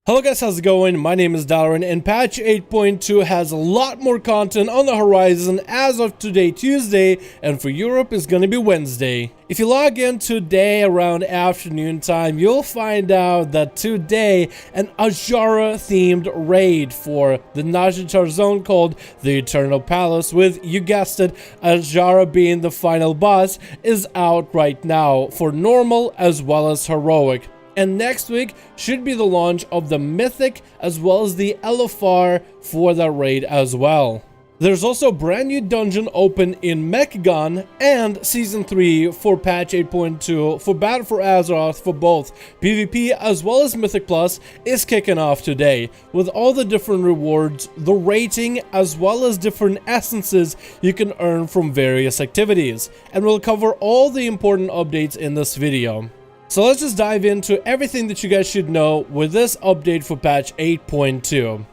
Hello guys, how's it going? My name is Dalaran, and patch 8.2 has a lot more content on the horizon as of today, Tuesday, and for Europe it's gonna be Wednesday. If you log in today around afternoon time, you'll find out that today an Azura themed raid for the Najatar zone called the Eternal Palace, with, you guessed it, Azura being the final boss, is out right now for normal as well as heroic. And next week should be the launch of the Mythic as well as the LFR for that raid as well. There's also a brand new dungeon open in Bakugan and Season 3 for patch 8.2 for Battle for Azeroth for both PvP as well as Mythic Plus is kicking off today, with all the different rewards, the rating, as well as different essences you can earn from various activities. And we'll cover all the important updates in this video. So let's just dive into everything that you guys should know with this update for patch 8.2.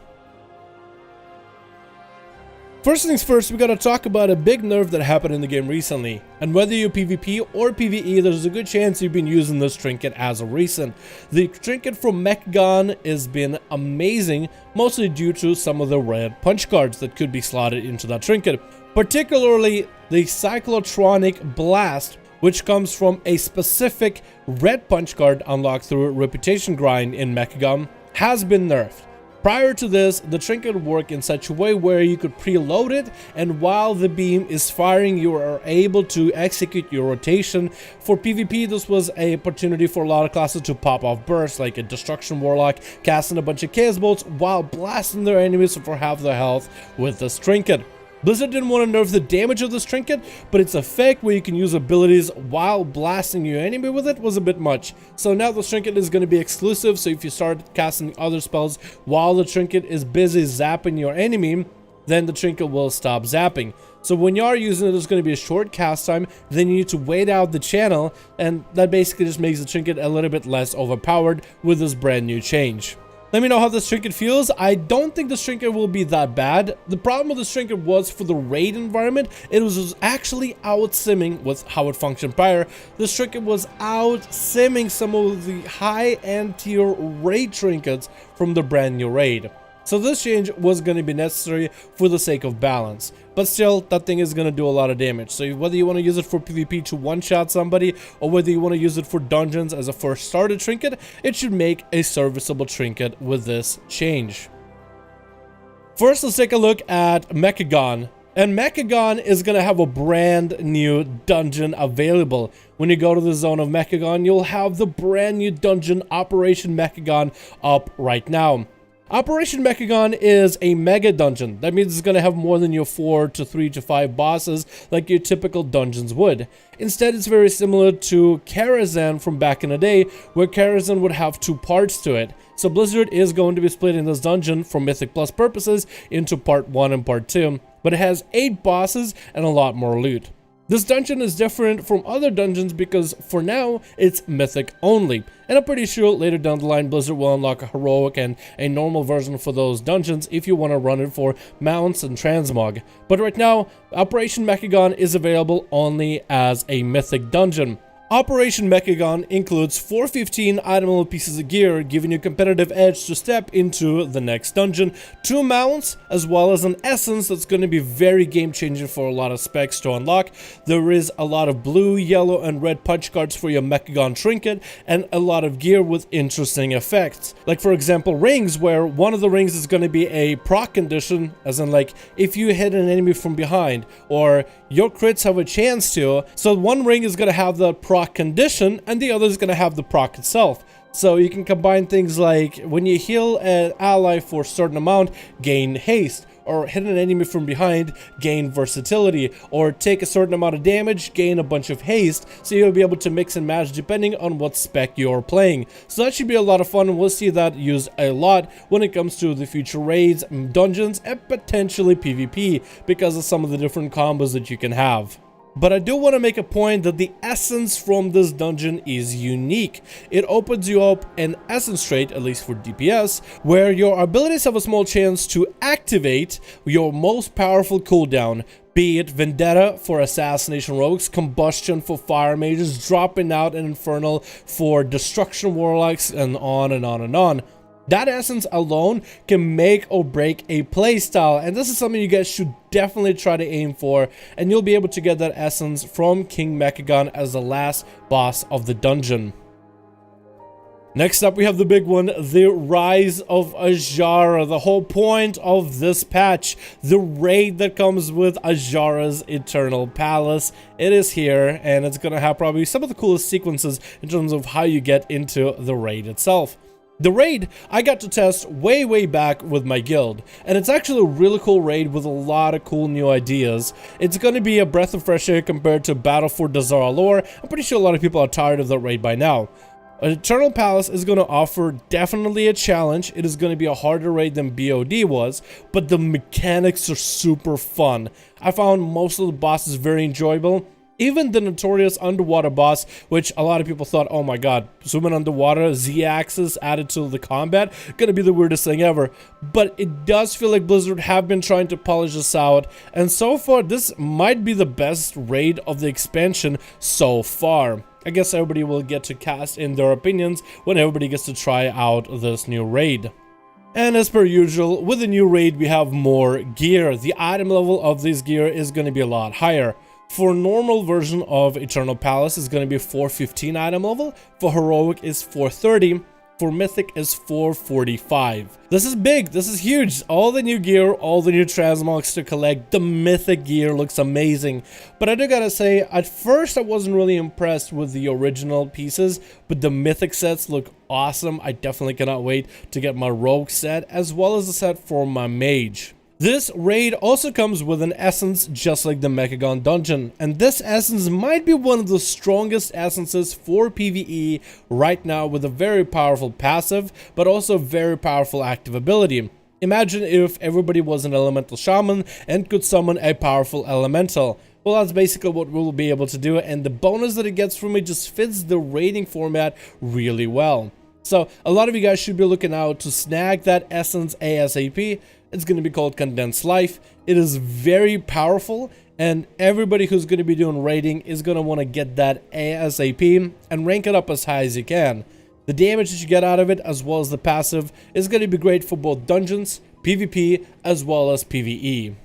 First things first, we gotta talk about a big nerf that happened in the game recently. And whether you PvP or PvE, there's a good chance you've been using this trinket as of recent. The trinket from Bakugan has been amazing, mostly due to some of the red punch cards that could be slotted into that trinket. Particularly the Cyclotronic Blast, which comes from a specific red punch card unlocked through Reputation Grind in Bakugan, has been nerfed. Prior to this, the trinket would work in such a way where you could preload it, and while the beam is firing, you are able to execute your rotation. For PvP, this was an opportunity for a lot of classes to pop off bursts, like a Destruction Warlock casting a bunch of Chaos Bolts while blasting their enemies for half their health with this trinket. Blizzard didn't want to nerf the damage of this trinket, but its effect where you can use abilities while blasting your enemy with it was a bit much. So now this trinket is going to be exclusive, so if you start casting other spells while the trinket is busy zapping your enemy, then the trinket will stop zapping. So when you are using it, there's going to be a short cast time, then you need to wait out the channel, and that basically just makes the trinket a little bit less overpowered with this brand new change. Let me know how this trinket feels. I don't think this trinket will be that bad. The problem with this trinket was for the raid environment, it was actually out-simming with how it functioned prior. This trinket was out-simming some of the high-end tier raid trinkets from the brand new raid. So this change was going to be necessary for the sake of balance. But still, that thing is going to do a lot of damage. So whether you want to use it for PvP to one-shot somebody, or whether you want to use it for dungeons as a first starter trinket, it should make a serviceable trinket with this change. First, let's take a look at Bakugan. And Bakugan is going to have a brand new dungeon available. When you go to the zone of Bakugan, you'll have the brand new dungeon Operation Bakugan up right now. Operation Bakugan is a mega dungeon. That means it's going to have more than your 4 to 3 to 5 bosses like your typical dungeons would. Instead, it's very similar to Karazhan from back in the day, where Karazhan would have 2 parts to it. So Blizzard is going to be splitting this dungeon for Mythic Plus purposes into part 1 and part 2, but it has 8 bosses and a lot more loot. This dungeon is different from other dungeons because for now it's Mythic only, and I'm pretty sure later down the line Blizzard will unlock a heroic and a normal version for those dungeons if you want to run it for mounts and transmog. But right now, Operation Bakugan is available only as a Mythic dungeon. Operation Bakugan includes 415 itemable pieces of gear, giving you a competitive edge to step into the next dungeon, 2 mounts, as well as an essence that's going to be very game-changing for a lot of specs to unlock. There is a lot of blue, yellow, and red punch cards for your Bakugan trinket, and a lot of gear with interesting effects. Like for example, rings, where one of the rings is going to be a proc condition, as in like if you hit an enemy from behind, or your crits have a chance to. So one ring is going to have the proc condition and the other is going to have the proc itself. So you can combine things like when you heal an ally for a certain amount, gain haste, or hit an enemy from behind, gain versatility, or take a certain amount of damage, gain a bunch of haste, so you'll be able to mix and match depending on what spec you're playing. So that should be a lot of fun, and we'll see that used a lot when it comes to the future raids, dungeons, and potentially PvP because of some of the different combos that you can have. But I do want to make a point that the essence from this dungeon is unique. It opens you up an essence trait, at least for DPS, where your abilities have a small chance to activate your most powerful cooldown, be it Vendetta for Assassination Rogues, Combustion for Fire Mages, Dropping Out and Infernal for Destruction Warlocks, and on and on and on. That essence alone can make or break a playstyle, and this is something you guys should definitely try to aim for, and you'll be able to get that essence from King Bakugan as the last boss of the dungeon. Next up, we have the big one, the Rise of Azura. The whole point of this patch, the raid that comes with Azura's Eternal Palace. It is here, and it's gonna have probably some of the coolest sequences in terms of how you get into the raid itself. The raid I got to test way back with my guild, and it's actually a really cool raid with a lot of cool new ideas. It's going to be a breath of fresh air compared to Battle for Dalaran lore. I'm pretty sure a lot of people are tired of that raid by now. Eternal Palace is going to offer definitely a challenge. It is going to be a harder raid than BOD was, but the mechanics are super fun. I found most of the bosses very enjoyable. Even the notorious underwater boss, which a lot of people thought, oh my god, swimming underwater, Z-axis added to the combat, gonna be the weirdest thing ever. But it does feel like Blizzard have been trying to polish this out, and so far this might be the best raid of the expansion so far. I guess everybody will get to cast in their opinions when everybody gets to try out this new raid. And as per usual, with the new raid we have more gear. The item level of this gear is going to be a lot higher. For normal version of Eternal Palace is going to be 415 item level, for Heroic is 430, for Mythic is 445. This is big, this is huge. All the new gear, all the new transmogs to collect, the Mythic gear looks amazing. But I do gotta say, at first I wasn't really impressed with the original pieces, but the Mythic sets look awesome. I definitely cannot wait to get my Rogue set, as well as the set for my Mage. This raid also comes with an essence just like the Bakugan dungeon, and this essence might be one of the strongest essences for PvE right now, with a very powerful passive but also very powerful active ability. Imagine if everybody was an elemental shaman and could summon a powerful elemental. Well, that's basically what we'll be able to do, and the bonus that it gets from it just fits the raiding format really well. So a lot of you guys should be looking out to snag that essence ASAP. It's going to be called Condensed Life. It is very powerful, and everybody who's going to be doing raiding is going to want to get that ASAP and rank it up as high as you can. The damage that you get out of it, as well as the passive, is going to be great for both dungeons, PvP, as well as PvE.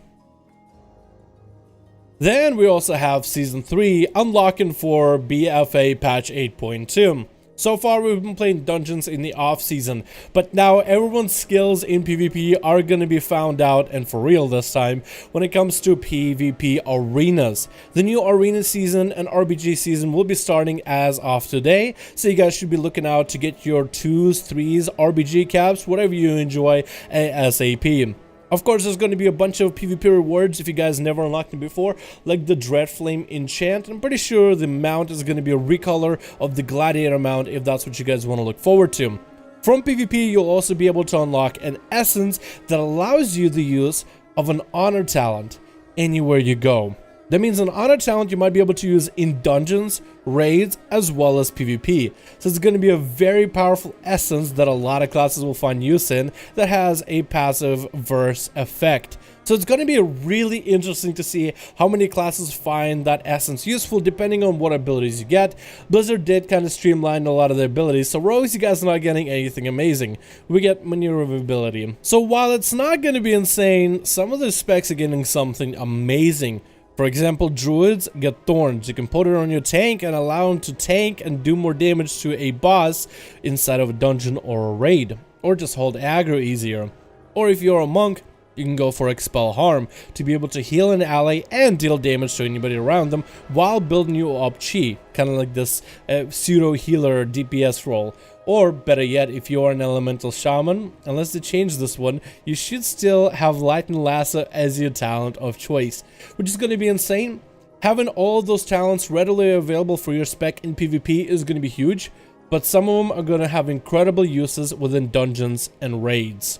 Then we also have Season 3 unlocking for BFA patch 8.2. So far we've been playing dungeons in the off season, but now everyone's skills in PvP are going to be found out, and for real this time, when it comes to PvP arenas. The new arena season and RBG season will be starting as of today, so you guys should be looking out to get your 2s, 3s, RBG caps, whatever you enjoy ASAP. Of course, there's going to be a bunch of PvP rewards if you guys never unlocked them before, like the Dreadflame enchant. I'm pretty sure the mount is going to be a recolor of the Gladiator mount, if that's what you guys want to look forward to. From PvP, you'll also be able to unlock an essence that allows you the use of an honor talent anywhere you go. That means an honor talent you might be able to use in dungeons, raids, as well as PvP. So it's going to be a very powerful essence that a lot of classes will find use in, that has a passive verse effect. So it's going to be really interesting to see how many classes find that essence useful depending on what abilities you get. Blizzard did kind of streamline a lot of their abilities, so rogues, you guys are not getting anything amazing. We get maneuverability. So while it's not going to be insane, some of the specs are getting something amazing. For example, druids get thorns. You can put it on your tank and allow them to tank and do more damage to a boss inside of a dungeon or a raid, or just hold aggro easier. Or if you're a monk, you can go for Expel Harm to be able to heal an ally and deal damage to anybody around them while building you up chi, kind of like this pseudo healer DPS role. Or better yet, if you are an elemental shaman, unless they change this one, you should still have Light and Lasso as your talent of choice, which is going to be insane. Having all those talents readily available for your spec in PvP is going to be huge, but some of them are going to have incredible uses within dungeons and raids.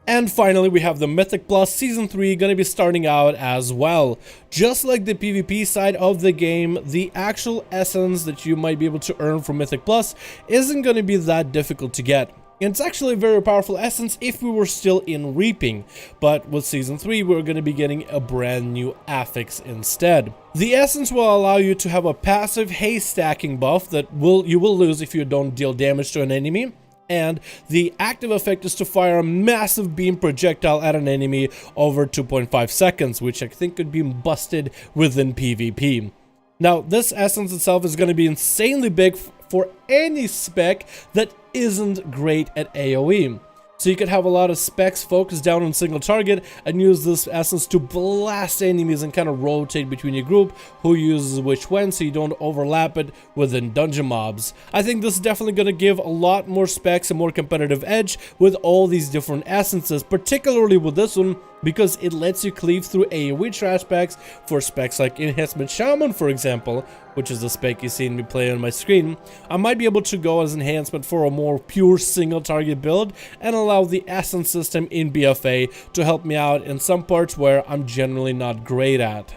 And finally, we have the Mythic Plus Season 3 going to be starting out as well. Just like the PvP side of the game, the actual essence that you might be able to earn from Mythic Plus isn't going to be that difficult to get. It's actually a very powerful essence if we were still in Reaping, but with Season 3 we're going to be getting a brand new affix instead. The essence will allow you to have a passive haste stacking buff that you will lose if you don't deal damage to an enemy. and the active effect is to fire a massive beam projectile at an enemy over 2.5 seconds, which I think could be busted within PvP. Now, this essence itself is going to be insanely big for any spec that isn't great at AoE. So you could have a lot of specs focused down on single target and use this essence to blast enemies and kind of rotate between your group who uses which when, so you don't overlap it within dungeon mobs. I think this is definitely going to give a lot more specs and more competitive edge with all these different essences, particularly with this one, because it lets you cleave through AoE trash packs for specs like Enhancement Shaman, for example, which is the spec you've seen me play on my screen. I might be able to go as enhancement for a more pure single target build and allow the essence system in BFA to help me out in some parts where I'm generally not great at.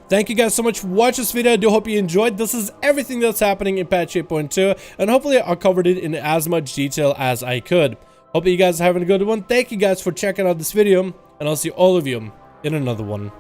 Thank you guys so much for watching this video. I do hope you enjoyed. This is everything that's happening in patch 8.2, and hopefully I covered it in as much detail as I could. Hope you guys are having a good one. Thank you guys for checking out this video, and I'll see all of you in another one.